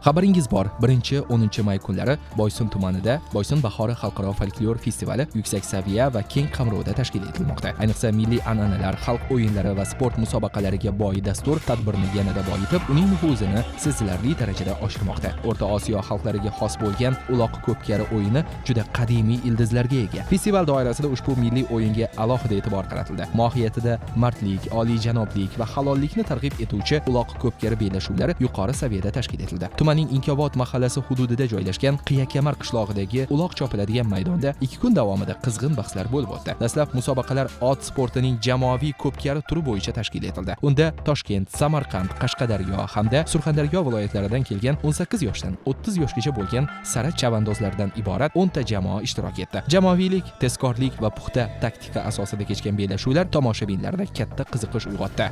Xabaringiz bor, 1-10 may kunlari Boysun tumanida Boysun bahori xalqaro folklor festivali yuksak saviya va keng qamrovda tashkil etilmoqda. Ayniqsa milliy an'analar, xalq o'yinlari va sport musobaqalariga boy dastur tadbirni yanada boyitib, uning nufuzini sezilarli darajada oshirmoqda. O'rta Osiyo xalqlariga xos bo'lgan uloq ko'pkari o'yini juda qadimiy ildizlarga ega. Festival doirasida ushbu milliy o'yinga alohida e'tibor qaratildi. Mohiyatida mardlik, oliyjanoblik va halollikni targ'ib etuvchi uloq ko'pkari bellashuvlari yuqori saviyada tashkil etildi. Tumanning Inkobod mahallasi hududida joylashgan Qiyakamar qishlog'idagi uloq chopiladigan maydonda 2 kun davomida qizg'in bahslar bo'lib o'tdi. Dastlab musobaqalar ot sportining jamoaviy ko'pkari turi bo'yicha tashkil etildi. Unda Toshkent, Samarqand, Qashqadaryo hamda Surxondaryo viloyatlaridan kelgan 18 yoshdan 30 yoshgacha bo'lgan sara chavandozlardan iborat 10 ta jamoa ishtirok etdi. Jamoaviylik, tezkorlik va puxta taktika asosida kechgan bellashuvlar tomoshabinlarda katta qiziqish uyg'otdi.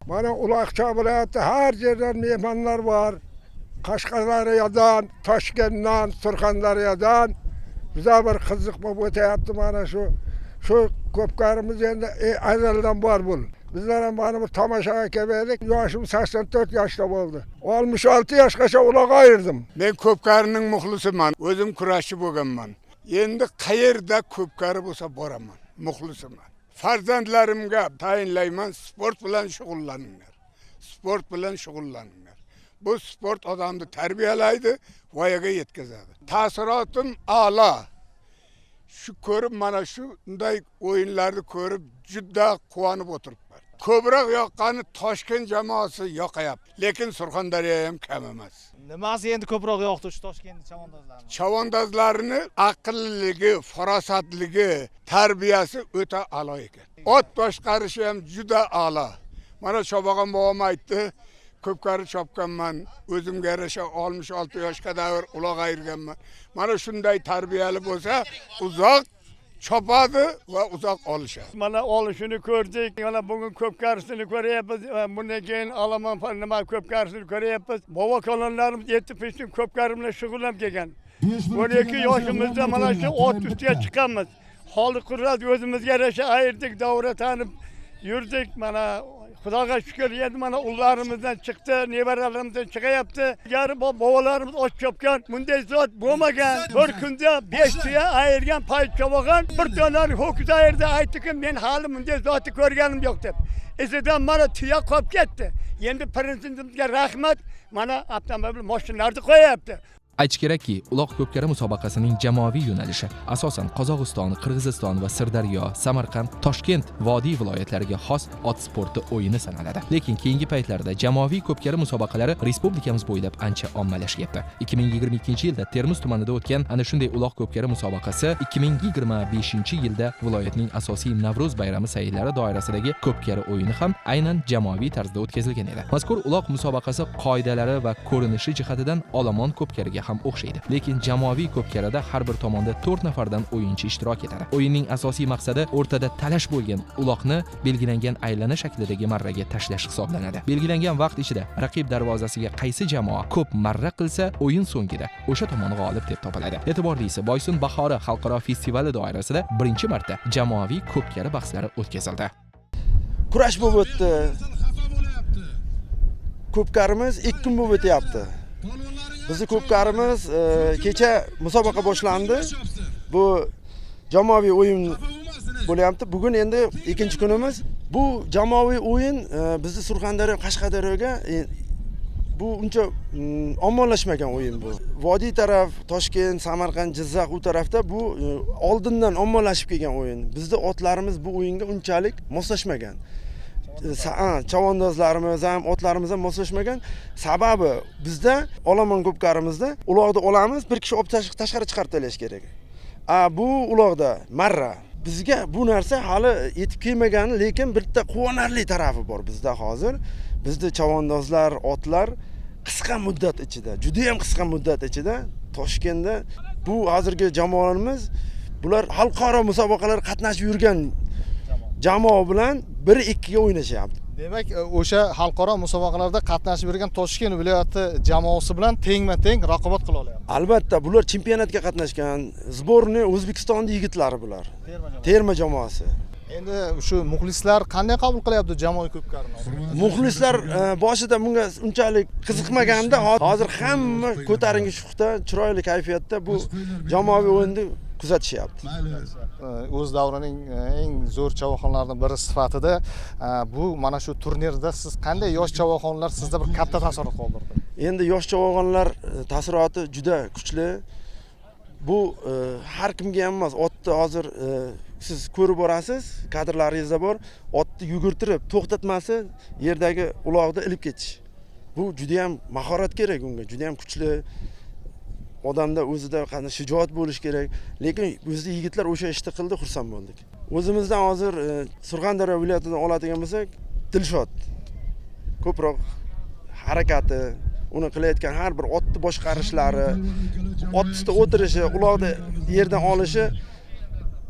Mana uloqcha viloyati har yerdan mehmonlar bor. Qashqadaryodan, Toshkentdan, Surxondaryodan biza bir qiziq bo'lib o'tyapti mana shu ko'pkarimiz endi azaldan bor bu. Bizlar ham mana bir tomoshaga keldik. Yoshim 84 yoshda bo'ldi. 66 yoshgacha uloq ayirdim. Men ko'pkarining muxlisiman. O'zim kurashchi bo'lganman. Endi qayerda ko'pkari bo'lsa boraman. Muxlisiman. Farzandlarimga tayinlayman, sport bilan shug'ullaninglar. Sport bilan shug'ullaninglar. Bu sport odamni tarbiyalaydi, voyaga yetkazadi. Ta'sirotim a'lo. Shu ko'rib mana shunday o'yinlarni ko'rib juda quvonib o'tiribman. Ko'proq yoqqani Toshkent jamoasi yoqayapti, lekin Surxondaryo ham kam emas. Nimasi endi ko'proq yoqdi shu Toshkent chavandozlarini? Chavandozlarini aqlliligi, farosatligi, tarbiyasi o'ta a'lo ekan. Ot boshqarishi ham juda a'lo. Mana Chobog'on bobom aytdi, ko'pkari chopganman, o'zimga yarasha 66 yoshga davr uloq ayirganman. Mana shunday tarbiyali bo'lsa, uzoq chopadi va uzoq olishadi. Mana olishini ko'rdik. Mana bugun ko'pkarisini ko'ryapmiz. Bundan keyin olaman nima ko'pkarisini ko'ryapmiz. Bobokalonlarimiz yetib pishib ko'pkari bilan shug'ullanib kelgan. 12 yoshimizda mana shu ot ustiga chiqqanmiz. Holi qurrat o'zimizga yarasha ayirdik, davra tanib yurdik. Mana Xudoga shukr, endi mana ullarimizdan chiqdi, nevaralarimizdan chiqayapti. Yari bobolarimiz ot chopgan, bunday zot bo'lmagan. Bir kunda 5 tuya ayirgan pay cho'bog'an, bir donani ho'kiz ayirdi, aytdiki, men hali bunday zotni ko'rganim yo'q deb. Esidan mana tuya qolib ketdi. Endi prezidentimizga rahmat, mana avtomobil mashinalarni qo'yapti. Aytish kerakki, uloq ko'pkari musobaqasining jamoaviy yo'nalishi asosan Qozog'iston, Qirg'iziston va Sirdaryo, Samarqand, Toshkent vodiy viloyatlariga xos ot sporti o'yini sanaladi. Lekin keyingi paytlarda jamoaviy ko'pkari musobaqalari respublikamiz bo'ylab ancha ommalashyapti. 2022-yilda Termiz tumanida o'tgan ana shunday uloq ko'pkari musobaqasi 2025-yilda viloyatning asosiy Navro'z bayrami sayillari doirasidagi ko'pkari o'yini ham aynan jamoaviy tarzda o'tkazilgan edi. Mazkur uloq musobaqasi qoidalari va ko'rinishi jihatidan olomon ko'pkariga ham o'xshaydi. Lekin jamoaviy ko'pkarada har bir tomonda 4 nafardan o'yinchi ishtirok etadi. O'yinning asosiy maqsadi o'rtada talash bo'lgan uloqni belgilangan aylana shaklidagi marraga tashlash hisoblanadi. Belgilangan vaqt ichida raqib darvozasiga qaysi jamoa ko'p marra qilsa, o'yin so'ngida o'sha tomon g'olib deb topiladi. E'tiborlisi, Boysun bahori xalqaro festivali doirasida birinchi marta jamoaviy ko'pkari bahslari o'tkazildi. Kurash bo'lib o'tdi. Ko'pkarimiz 2 kun bo'lib o'tyapti. Bizi ko'pkarimiz kecha musobaqa boshlandi. Bu jamoaviy o'yin bo'lyapti. Bugun endi ikkinchi kunimiz. Bu jamoaviy o'yin bizni Surxondaryo, Qashqadaryoga bu uncha ommalashmagan o'yin bu. Vodiy taraf, Toshkent, Samarqand, Jizzax u tarafda bu oldindan ommalashib kelgan o'yin. Bizda otlarimiz bu o'yinga unchalik moslashmagan. Chavandozlarimiz ham otlarimiz ham moslashmagan. Sababi bizda olomon ko'pkarimizda uloqni olamiz, bir kishi olib tashqari chiqarib tashlash kerak. Bu uloqda marra. Bizga bu narsa hali yetib kelmagan, lekin bitta quvonarli tarafi bor bizda hozir. Bizda chavandozlar, otlar qisqa muddat ichida, juda ham qisqa muddat ichida Toshkentda bu hozirgi jamoalarimiz bular xalqaro musobaqalar qatnashib yurgan jamoa bilan 1-2 ga o'ynashyapti. Demak, o'sha xalqaro musobaqalarda qatnashib yurgan Toshkent viloyati jamoasi bilan tengma-teng raqobat qila olyapti. Albatta, bular chempionatga qatnashgan, sborniy O'zbekiston yigitlari bular. Terma jamoasi. Endi shu muxlislar qanday qabul qilyapti jamoa ko'pkarini? Muxlislar boshida bunga unchalik qiziqmaganda, hozir hamma ko'tarinki shuhda, chiroyli kayfiyatda bu jamoaviy o'yinni kuzatishyapti. O'z davrining eng zo'r chavaxonlaridan biri sifatida bu mana shu turnirda siz qanday yosh chavaxonlar sizda bir katta taassurot qoldirdi? Endi yosh chavoqonlar taassuroti juda kuchli. Bu har kimga ham emas. Otni hozir siz ko'rib borasiz, kadrlaringizda bor. Otni yugurtirib, to'xtatmasi yerdagi uloqda ilib ketish. Bu juda ham mahorat kerak unga, juda ham kuchli. Odamda o'zida qanday shijoat bo'lish kerak. Lekin bizning yigitlar o'sha ishni qildi, xursand bo'ldik. O'zimizdan hozir Surxondaryo viloyatidan oladigan bo'lsak, Dilshod ko'proq harakati, uni qilayotgan har bir otni boshqarishlari, ot ustida o'tirishi, uloqda yerdan olishi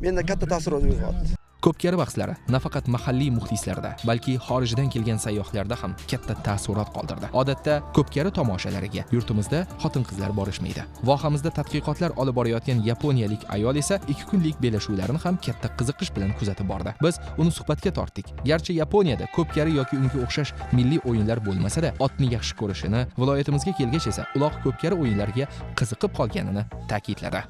menda katta taassurot uyg'otdi. Ko'pkari bahslari nafaqat mahalliy muxlislarda, balki xorijdan kelgan sayyohlarda ham katta taassurot qoldirdi. Odatda ko'pkari tomoshalariga yurtimizda xotin-qizlar borishmaydi. Vohamizda tadqiqotlar olib borayotgan yaponiyalik ayol esa 2 kunlik bellashuvlarni ham katta qiziqish bilan kuzatib bordi. Biz uni suhbatga tortdik. Garchi Yaponiyada ko'pkari yoki unga o'xshash milliy o'yinlar bo'lmasa-da, otni yaxshi ko'rishini, viloyatimizga kelgach esa uloq ko'pkari o'yinlariga qiziqib qolganini ta'kidladi.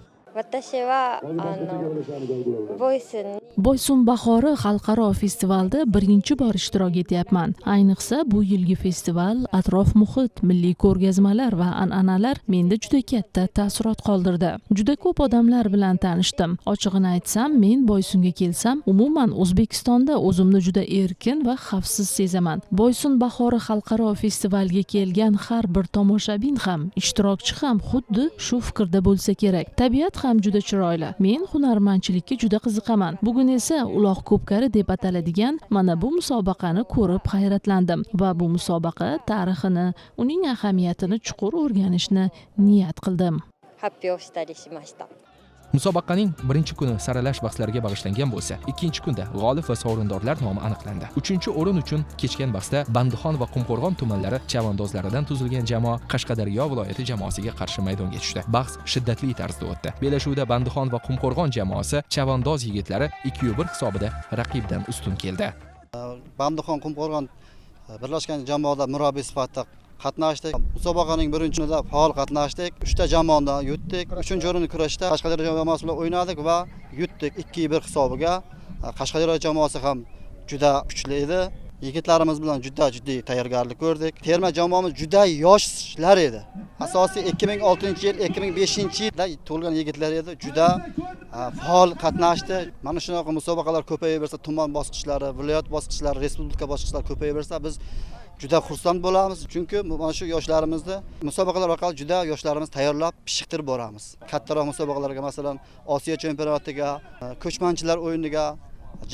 Boysun bahori xalqaro festivalda birinchi bor ishtirok etyapman. Ayniqsa bu yilgi festival, atrof muhit, milliy ko'rgazmalar va an'analar menda juda katta taassurot qoldirdi. Juda ko'p odamlar bilan tanishdim. Ochig'ini aytsam, men Boysunga kelsam, umuman O'zbekistonda o'zimni juda erkin va xavfsiz sezaman. Boysun bahori xalqaro festivalga kelgan har bir tomoshabin ham, ishtirokchi ham xuddi shu fikrda bo'lsa kerak. Tabiat ham juda chiroyli. Men hunarmandchilikka juda qiziqaman. Bugun esa uloq ko'pkari deb ataladigan mana bu musobaqani ko'rib hayratlandim va bu musobaqa tarixini, uning ahamiyatini chuqur o'rganishni niyat qildim. Musobaqaning birinchi kuni saralash bahslariga bag'ishlangan bo'lsa, ikkinchi kunda g'olib va sovrindorlar nomi aniqlandi. 3-o'rin uchun kechgan bahsda Bandixon va Qumqo'rg'on tumanlari chavandozlaridan tuzilgan jamoa Qashqadaryo viloyati jamoasiga qarshi maydonga tushdi. Bahs shiddatli tarzda o'tdi. Bellashuvda Bandixon va Qumqo'rg'on jamoasi chavandoz yigitlari 2-1 hisobida raqibdan ustun keldi. Bandixon Qumqo'rg'on birlashgan jamoada murabbiy sifatida qatnashdik. Musobaqaning birinchi kunida faol qatnashdik. 3 ta jamoadan yutdik. 3-o'rinni kurashda Qashqadaryo jamoasi bilan o'ynadik va yutdik 2-1 hisobiga. Qashqadaryo jamoasi ham juda kuchli edi. Yigitlarimiz bilan juda jiddiy tayyorgarlik ko'rdik. Terma jamoamiz juda yoshlar edi. Asosiy 2006-yil, 2005-yilda tug'ilgan yigitlar edi. Juda faol qatnashdi. Mana shunaqa musobaqalar ko'payaversa, tuman bosqichlari, viloyat bosqichlari, respublika bosqichlari ko'payaversa, biz juda xursand bo'lamiz. Chunki mana shu yoshlarimizni musobaqalar orqali juda yoshlarimiz tayyorlab, pishqirib boramiz. Kattaroq musobaqalarga, masalan, Osiyo chempionatiga, ko'chmanchilar o'yiniga,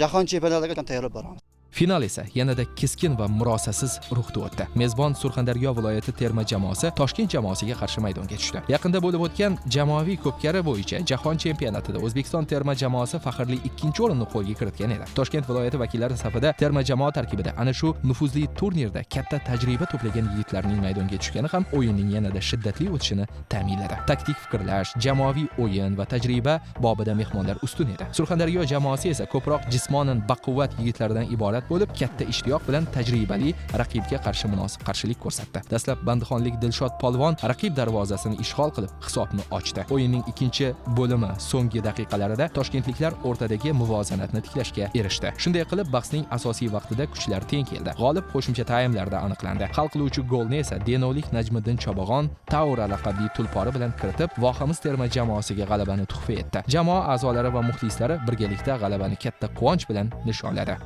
jahon chempionatlariga tayyorlab boramiz. Final esa yanada keskin va murosasiz ruhda o'tdi. Mezbon Surxondaryo viloyati terma jamoasi Toshkent jamoasiga qarshi maydonga tushdi. Yaqinda bo'lib o'tgan jamoaviy ko'pkari bo'yicha jahon chempionatida O'zbekiston terma jamoasi faxrli 2-o'rinni qo'lga kiritgan edi. Toshkent viloyati vakillari safida terma jamoa tarkibida ana shu nufuzli turnirda katta tajriba to'plagan yigitlarning maydonga tushgani ham o'yinning yanada shiddatli o'tishini ta'minladi. Taktik fikrlash, jamoaviy o'yin va tajriba bobida mehmonlar ustun edi. Surxondaryo jamoasi esa ko'proq jismonan baquvvat yigitlardan iborat bo'lib, katta ishtiyoq bilan tajribali raqibga qarshi munosib qarshilik ko'rsatdi. Dastlab bandixonlik Dilshod polvon raqib darvozasini ishg'ol qilib hisobni ochdi. O'yinning ikkinchi bo'limi so'nggi daqiqalarida toshkentliklar o'rtadagi muvozanatni tiklashga erishdi. Shunday qilib, bahsning asosiy vaqtida kuchlar teng keldi. G'olib qo'shimcha taymlarda aniqlandi. Hal qiluvchi golni esa Denolik Najmiddin Chobag'on Taura laqabli tulpori bilan kiritib, vohamiz terma jamoasiga g'alabani tuhfa etdi. Jamoa a'zolari va muxlislari birgalikda g'alabani katta quvonch bilan nishonladi.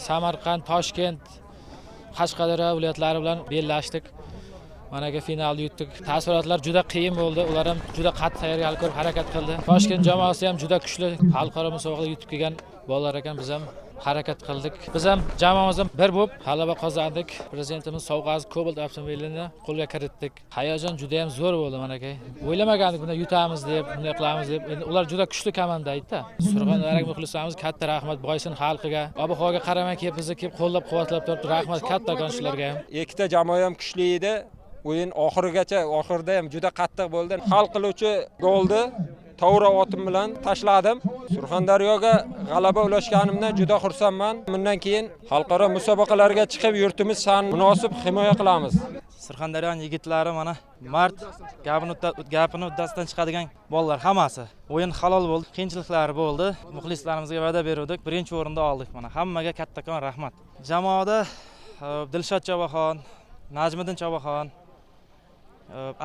Samarqand, Toshkent, Qashqadaryo viloyatlari bilan bellashdik. Managa finalni yutdik. Taassurotlar juda qiyin bo'ldi. Ular ham juda qattiq tayyorgarlik ko'rib harakat qildi. Toshkent jamoasi ham juda kuchli. Xalqaro musobaqada yutib kelgan bolalar ekan, biz ham harakat qildik. Biz ham jamoamiz ham bir bo'lib g'alaba qozondik. Prezidentimiz Sovg'azi Cobalt avtomobilini qo'lga kiritdik. Hayajon juda ham zo'r bo'ldi manaka. O'ylamagandik buni yutamiz deb, bunday qilamiz deb. Endi ular juda kuchli komanda edi-da. Surxondaryo muxlislarimiz katta rahmat Boysun xalqiga. Ob-havoga qaramay kelib bizni kelib qo'llab-quvvatlab turibdi. Rahmat katta shularga ham. Ikkita jamoa ham kuchli edi. O'yin oxirigacha, oxirida ham juda qattiq bo'ldi. Hal qiluvchi golni to'g'ri otim bilan tashladim. Surxondaryoga g'alaba ulashganimdan juda xursandman. Bundan keyin xalqaro musobaqalarga chiqib yurtimiz sha'nini munosib himoya qilamiz. Surxondaryoning yigitlari mana mart gapini uddasidan chiqadigan bolalar hammasi. O'yin halol bo'ldi, qiyinchiliklari bo'ldi. Muxlislarimizga va'da berdik, birinchi o'rinda oldik. Mana hammaga kattakon rahmat. Jamoada Dilshod Chobaxon, Najmiddin Chobaxon,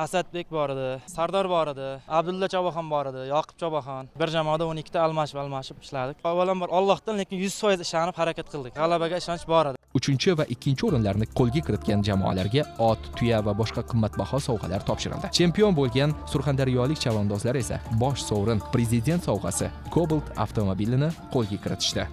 Asadbek bor edi, Sardor bor edi, Abdulla Chobaxon bor edi, Yoqub Chobaxon. Bir jamoada 12 ta almashib ishladik. Avvalambor Allohdan, lekin 100% ishonib harakat qildik. G'alabaga ishonch bor edi. 3 va 2 o'rinlarni qo'lga kiritgan jamoalarga ot, tuya va boshqa qimmatbaho sovg'alar topshirildi. Chempion bo'lgan surxondaryolik chavandozlar esa bosh sovrin Prezident sovg'asi Cobalt avtomobilini qo'lga kiritishdi.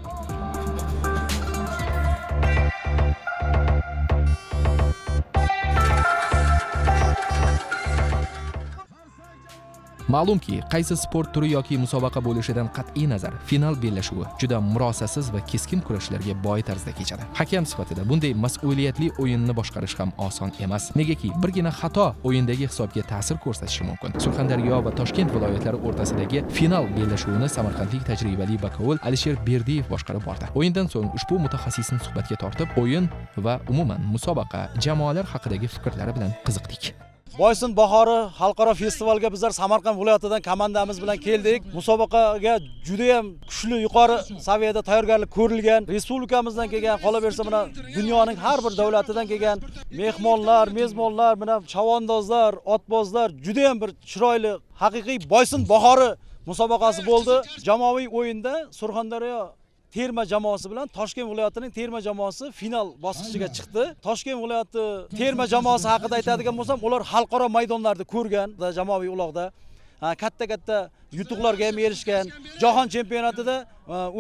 Ma'lumki, qaysi sport turi yoki musobaqa bo'lishidan qat'iy nazar, final bellashuvi juda murosasiz va keskin kurashlarga boy tarzda kechadi. Hakam sifatida bunday mas'uliyatli o'yinni boshqarish ham oson emas. Negaki, birgina xato o'yindagi hisobga ta'sir ko'rsatishi mumkin. Surxondaryo va Toshkent viloyatlari o'rtasidagi final bellashuvini samarqandlik tajribali bakovul Alisher Berdiyev boshqarib bordi. O'yindan so'ng ushbu mutaxassisni suhbatga tortib, o'yin va umuman musobaqa, jamoalar haqidagi fikrlari bilan qiziqdik. Boysun bahori xalqaro festivalga bizlar Samarqand viloyatidan komandamiz bilan keldik. Musobaqaga juda ham kuchli yuqori saviyada tayyorgarlik ko'rilgan. Respublikamizdan kelgan, qolaversa mana dunyoning har bir davlatidan kelgan mehmonlar, mezbonlar, mana chavandozlar, otbozlar juda ham bir chiroyli, haqiqiy Boysun bahori musobaqasi bo'ldi. Jamoaviy o'yinda Surxondaryo terma jamoasi bilan Toshkent viloyatining terma jamoasi final bosqichiga chiqdi. Toshkent viloyati terma jamoasi haqida aytadigan bo'lsam, ular xalqaro maydonlarda ko'rgan, jamoaviy uloqda katta yutuqlarga ham erishgan. Jahon chempionatida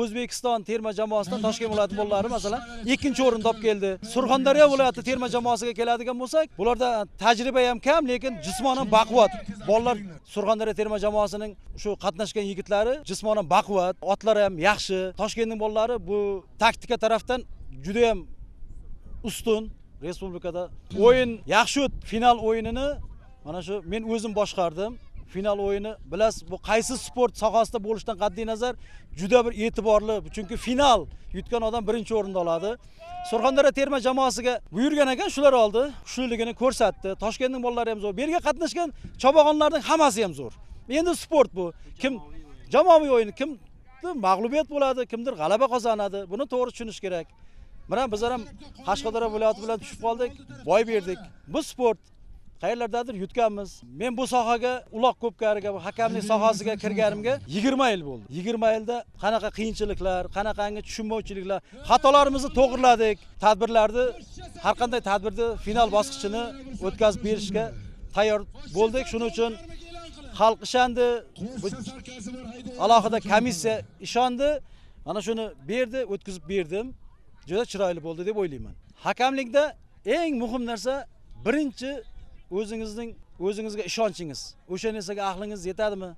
O'zbekiston terma jamoasidan Toshkent viloyati bolalari masalan 2-o'rinda olib keldi. Surxondaryo viloyati terma jamoasiga keladigan bo'lsak, bularda tajriba ham kam, lekin jismonan baquvvat. Bolalar Surxondaryo terma jamoasining shu qatnashgan yigitlari jismonan baquvvat, otlari ham yaxshi. Toshkentning bolalari bu taktika tarafdan juda ham ustun respublikada. O'yin yaxshi o'tdi. Final o'yinini mana shu men o'zim boshqardim. Final o'yini bilasiz, bu qaysi sport sohasida bo'lishidan qat'iy nazar juda bir e'tiborli. Chunki final yutgan odam birinchi o'rinda oladi. Surxondaryo terma jamoasiga buyurgan ekan, shular oldi. Kuchliligini ko'rsatdi. Toshkentning bolalari ham zo'r. Berga qatnashgan chopag'onlarning hammasi ham zo'r. Endi sport bu. Kim jamoaviy o'yin, kim mag'lubiyat bo'ladi, kimdir g'alaba qozonadi. Buni to'g'ri tushunish kerak. Mana bizlar ham Qashqadaryo viloyati bilan tushib qoldik, boy berdik. Bu sport. Qayerlardadir yutganmiz. Men bu sohaga, uloq ko'pkariga, hakamlik sohasiga kirganimga 20 yil bo'ldi. 20 yilda qanaqa qiyinchiliklar, qanaqangi tushunmovchiliklar, xatolarimizni to'g'riladik. Tadbirlarni, har qanday tadbirni final bosqichini o'tkazib berishga tayyor bo'ldik. Shuning uchun xalq ishondi, alohida komissiya ishondi. Mana shuni berdi, o'tkazib berdim. Juda chiroyli bo'ldi deb o'ylayman. Hakamlikda eng muhim narsa birinchi o'zingizga ishonchingiz. O'sha narsaga aqlingiz yetadimi?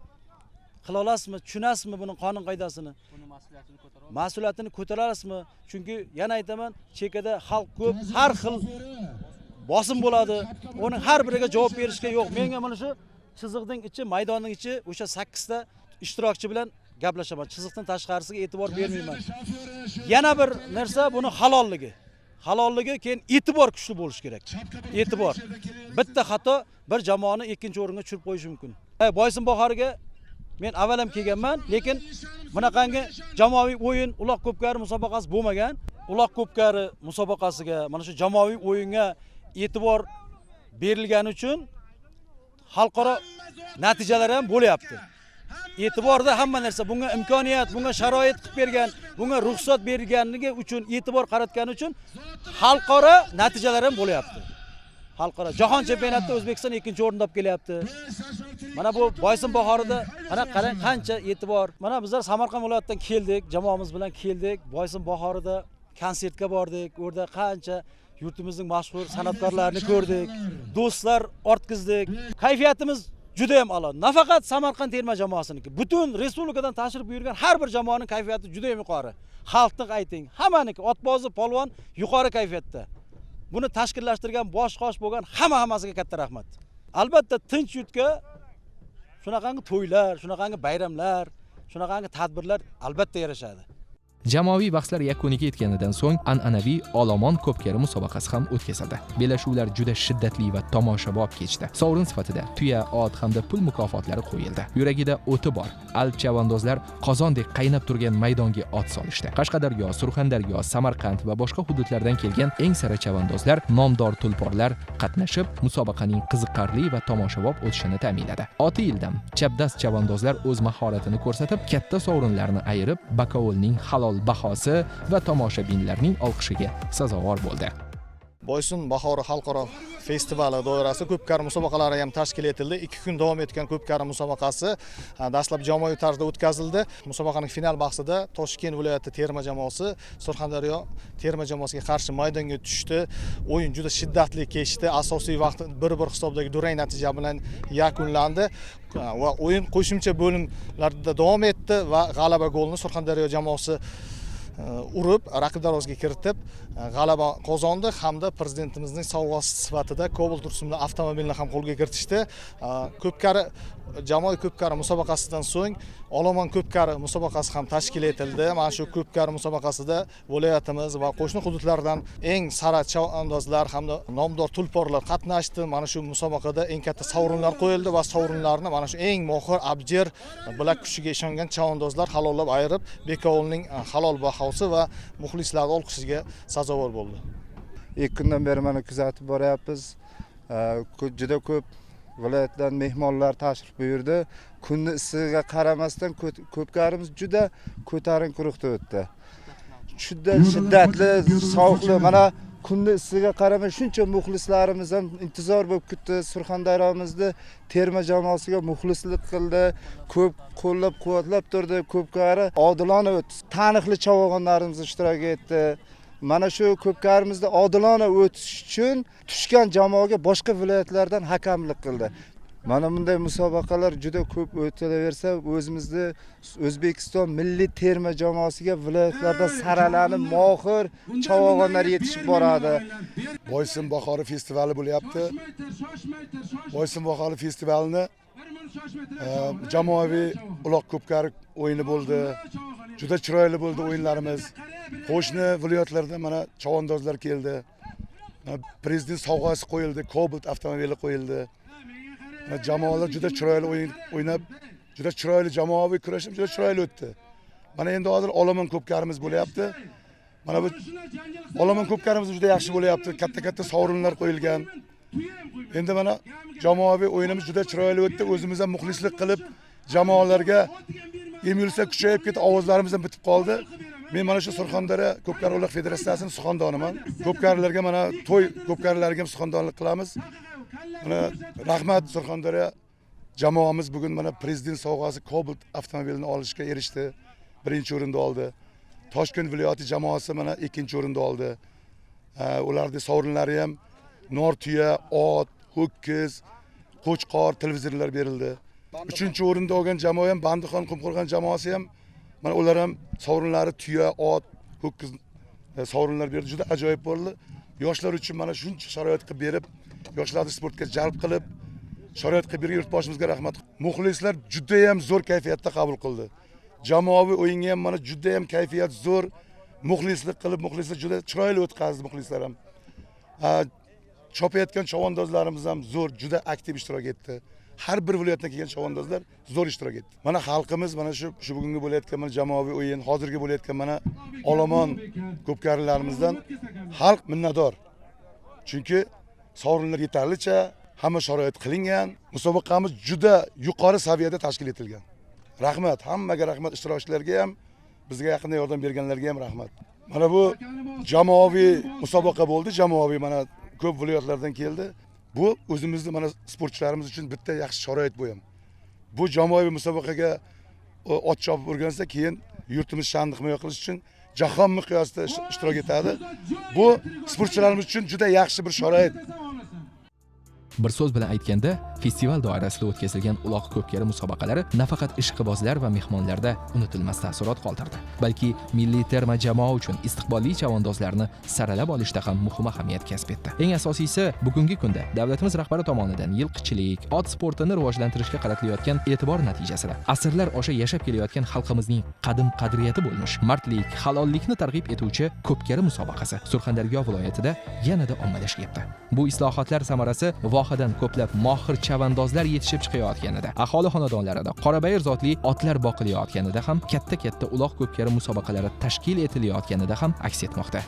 Qila olasizmi? Tushunasizmi buning qonun qoidasini? Mas'uliyatini ko'tara olasizmi? Chunki yana aytaman, chekada xalq ko'p, har xil bosim bo'ladi. Uning har biriga javob berishga yo'q. Menga mana shu chiziqning ichi, maydonning ichi o'sha 8 ta ishtirokchi bilan gaplashaman. Chiziqdan tashqarisiga e'tibor bermayman. Yana bir narsa buni halolligi. Halolligi keyin e'tibor kuchli bo'lish kerak. E'tibor. Bitta xato bir jamoani 2-o'ringa tushirib qo'yishi mumkin. Boysun bahoriga men avval ham kelganman, lekin bunaqangi jamoaviy o'yin, uloq ko'pkari musobaqasi bo'lmagan. Uloq ko'pkari musobaqasiga, mana shu jamoaviy o'yinga e'tibor berilgani uchun xalqaro natijalar ham bo'lyapti. E'tiborda hamma narsa, bunga imkoniyat, bunga sharoit qilib bergan, bunga ruxsat berganligi uchun, e'tibor qaratgani uchun xalqaro natijalar ham bo'lyapti. Xalqaro jahon chempionatida O'zbekiston 2-o'rinda olib kelyapti. Mana bu Boysun bahorida ana qarang qancha e'tibor. Mana bizlar Samarqand viloyatidan keldik, jamoamiz bilan keldik. Boysun bahorida konsertga bordik. O'rda qancha yurtimizning mashhur san'atkorlarini ko'rdik. Do'stlar ortqizdik. Kayfiyatimiz juda ham a'lo. Nafaqat Samarqand terma jamoasiniki, butun respublikadan tashrif buyurgan har bir jamoaning kayfiyati juda ham yuqori. Xalqning ayting, hammaniki otbozi, polvon yuqori kayfiyatda. Buni tashkillashtirgan bosh-qosh bo'lgan hammasiga katta rahmat. Albatta tinch yurtga shunaqangi to'ylar, shunaqangi bayramlar, shunaqangi tadbirlar albatta yarashadi. Jamoaviy bahslar yakuniga yetganidan so'ng an'anaviy olomon ko'pkari musobaqasi ham o'tkazildi. Bellashuvlar juda shiddatli va tomoshabob kechdi. Sovrin sifatida tuya, ot hamda pul mukofotlari qo'yildi. Yuragida o'ti bor alp chavandozlar qozondek qaynab turgan maydonga ot solishdi. Qashqadaryo, Surxondaryo, Samarqand va boshqa hududlardan kelgan eng sara chavandozlar, nomdor tulporlar qatnashib, musobaqaning qiziqarli va tomoshabob o'tishini ta'minladi. Oti yildam chapdast chavandozlar o'z mahoratini ko'rsatib, katta sovrinlarni ayirib, bakovulning halol bahosi va tomoshabinlarning olqishiga sazovor bo'ldi. Boysun bahori xalqaro festivali doirasida ko'pkari musobaqalari ham tashkil etildi. 2 kun davom etgan ko'pkari musobaqasi dastlab jamoaviy tarzda o'tkazildi. Musobaqaning final bahsida Toshkent viloyati terma jamoasi Surxondaryo terma jamoasiga qarshi maydonga tushdi. O'yin juda shiddatli kechdi. Asosiy vaqt 1-1 hisobdagi durang natija bilan yakunlandi va o'yin qo'shimcha bo'limlarda davom etdi va g'alaba golini Surxondaryo jamoasi urib, raqib darvozasiga kiritib, g'alaba qozondi hamda prezidentimizning sovg'asi sifatida Cobalt rusumli avtomobilni ham qo'lga kiritishdi. Ko'pkari jamoaviy ko'pkari musobaqasidan so'ng olomon ko'pkari musobaqasi ham tashkil etildi. Mana shu ko'pkari musobaqasida viloyatimiz va qo'shni hududlardan eng sara chavandozlar hamda nomdor tulporlar qatnashdi. Mana shu musobaqada eng katta sovrinlar qo'yildi va sovrinlarni mana shu eng mohir, abjir, bilak kuchiga ishongan chavandozlar halollab ayirib, Bekovulning halol bahosi va muxlislar olqishiga sazovor bo'ldi. 2 kundan beri mana kuzatib boryapmiz. Juda ko'p viloyatdan mehmonlar tashrif buyurdi. Kunni issigiga qaramasdan ko'pkarimiz juda ko'tarinki ruhda o'tdi. Juda shiddatli, sovuqli, mana kunni issigiga qaramay shuncha muxlislarimiz ham intizor bo'lib kutdi. Surxondaryomizni terma jamoasiga muxlislik qildi, ko'p qo'llab-quvvatlab turdi. Ko'pkari odilona o'tdi. Taniqli chavog'onlarimiz ishtirok etdi. Mana shu ko'pkarimizda odilona o'tish uchun tushgan jamoaga boshqa viloyatlardan hakamlik qildi. Mana bunday musobaqalar juda ko'p o'tilaversa, o'zimizni O'zbekiston milliy terma jamoasiga viloyatlarda saralanib mohir chavog'onlar yetishib boradi. Boysun bahori festivali bo'lyapti. Boysun bahori festivalini jamoaviy uloq ko'pkari o'yini bo'ldi. Juda chiroyli bo'ldi o'yinlarimiz. Qo'shni viloyatlardan mana chavandozlar keldi. Prezident sovg'asi qo'yildi, Cobalt avtomobili qo'yildi. Jamoalar juda chiroyli o'ynab, juda chiroyli jamoaviy kurashib, juda chiroyli o'tdi. Mana endi hozir olomon ko'pkarimiz bo'lyapti. Mana bu olomon ko'pkarimiz juda yaxshi bo'lyapti. Katta-katta sovrinlar qo'yilgan. Endi mana jamoaviy o'yinimiz juda chiroyli o'tdi. O'zimiz ham muxlislik qilib, jamoalarga emulsiya kuchayib ketib, ovozlarimiz ham bitib qoldi. Men mana shu Surxondaryo Ko'pkari uloq federatsiyasining suxandoniman. Ko'pkarilarga mana to'y ko'pkarilarga ham suxandonlik qilamiz. Mana rahmat Surxondaryo jamoamiz bugun mana prezident sovg'asi Cobalt avtomobilini olishga erishdi. 1-o'rinda oldi. Toshkent viloyati jamoasi mana 2-o'rinda oldi. Ularning sovrinlari ham nor tuya, ot, ho'kiz, qo'chqor, televizorlar berildi. 3-o'rinda olgan jamoa ham Bandixon Qumqo'rg'on jamoasi ham mana ular ham sovrinlari tuya, ot, ho'kiz sovrinlar berdi. Juda ajoyib bo'ldi. Yoshlar uchun mana shuncha sharoit qilib berib, yoshlarni sportga jalb qilib, sharoit qilib bergan yurtboshimizga rahmat. Muxlislar juda ham zo'r kayfiyatda qabul qildi. Jamoaviy o'yinga ham mana juda ham kayfiyat zo'r, muxlislik qilib, muxlislar juda chiroyli o'tkazdi muxlislar ham. Chopayotgan chavandozlarimiz ham zo'r, juda aktiv ishtirok etdi. Har bir viloyatdan kelgan chavandozlar zo'r ishtirok etdi. Mana xalqimiz mana shu bugungi bo'layotgan mana jamoaviy o'yin, hozirgi bo'layotgan mana olomon ko'pkarilarimizdan xalq minnatdor. Chunki sovrinlar yetarlicha, hamma sharoit qilingan, musobaqamiz juda yuqori saviyada tashkil etilgan. Rahmat, hammaga rahmat, ishtirokchilarga ham, bizga yaqinda yordam berganlarga ham rahmat. Mana bu jamoaviy musobaqa bo'ldi, jamoaviy mana ko'p viloyatlardan keldi. Bu o'zimizni mana sportchilarimiz uchun bitta yaxshi sharoit bu ham. Bu jamoaviy musobaqaga ot chopib o'rgansa, keyin yurtimiz sha'nini himoya qilish uchun jahon miqyosida ishtirok etadi. Bu sportchilarimiz uchun juda yaxshi bir sharoit. Bir so'z bilan aytganda, festival doirasida o'tkazilgan uloq ko'pkari musobaqalari nafaqat ishqibozlar va mehmonlarda unutilmas taassurot qoldirdi, balki milliy terma jamoa uchun istiqbolli chavandozlarni saralab olishda ham muhim ahamiyat kasb etdi. Eng asosiysi, bugungi kunda davlatimiz rahbari tomonidan yilqichilik, ot sportini rivojlantirishga qaratilayotgan e'tibor natijasida asrlar osha yashab kelayotgan xalqimizning qadim qadriyati bo'lmish mardlik, halollikni targ'ib etuvchi ko'pkari musobaqasi Surxondaryo viloyatida yanada ommalashyapti. Bu islohotlar samarasi vohadan ko'plab mohir chavandozlar yetishib chiqayotganida, aholi xonadonlarida qorabayir zotli otlar boqilayotganida ham katta uloq ko'pkari musobaqalari tashkil etilayotganida ham aks etmoqda.